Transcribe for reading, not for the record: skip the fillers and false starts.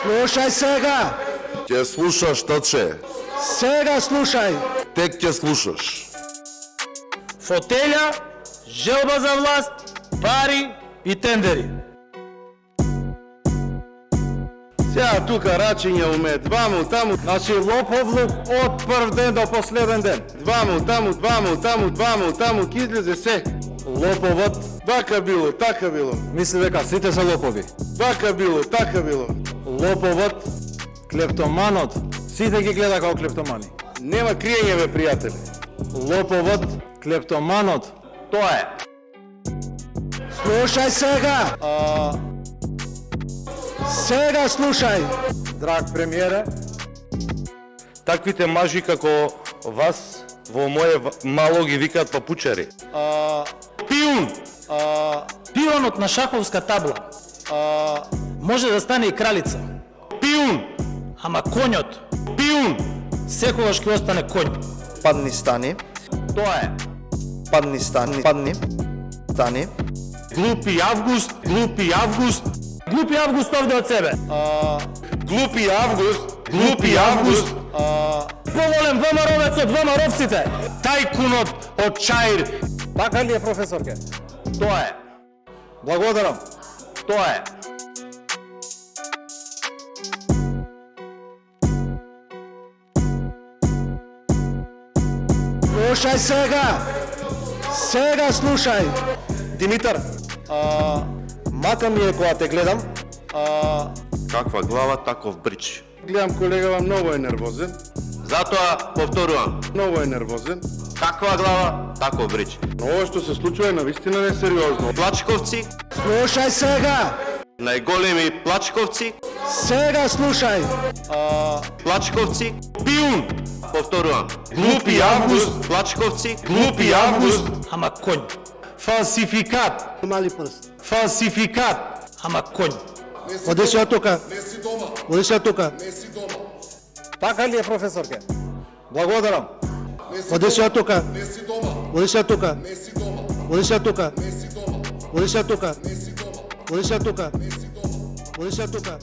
Слушай сега! Ќе слушаш, таче. Сега слушай! Тек ќе слушаш. Фотеља, желба за власт, пари и тендери. Сега тука рачиња умеат, дваму таму, Значи лоповлук од прв ден до последен ден. дваму таму, дваму таму, ќе излезе се. Лоповот Вака било, така било. мисли дека сите се лопови. Вака било, така било. Лоповот, клептоманот, сите ги гледа како клептомани. Нема криење, бе, пријатели. Лоповот, клептоманот, тоа е. Слушај сега! Сега слушај! Драг премиере, таквите мажи како вас во моје мало ги викаат папучари. Пиун! Пионот на шаховска табла може да стане и кралица. Пиун! Ама конјот, пиун, секогаш ќе остане конј. Падни, стани. Тоа е. Падни, стани. Падни, стани. Глупи Август, глупи Август. Глупи Август овде од себе. Глупи Август! Глупи Август. Поволен ВМРО-вец од ВМРО-вците. Тајкунот од Чаир. Така ли е, професорке? Тоа е. Благодарам. Тоа е. Слушај сега! Сега слушај! Димитар, мака ми е кога те гледам. Каква глава, таков брич. Гледам колегава многу е нервозен. Затоа повторувам, Многу е нервозен. каква глава, таков брич. Но ова што се случува е навистина несериозно. Плачковци, Слушај сега! најголеми плачковци, Сега слушај! плачковци, пиун. Повторувам, глупи Август, плачковци, глупи Август, Ама конј. Фалсификат. Мали прст. Фалсификат. Ама конј. Оди се од тука. Оди се од тука. Така ли е, професорке? Благодарам. Оди се од тука. Оди се од тука. Оди се од тука. Оди се од тука. Оди се од тука. Оди се од тука.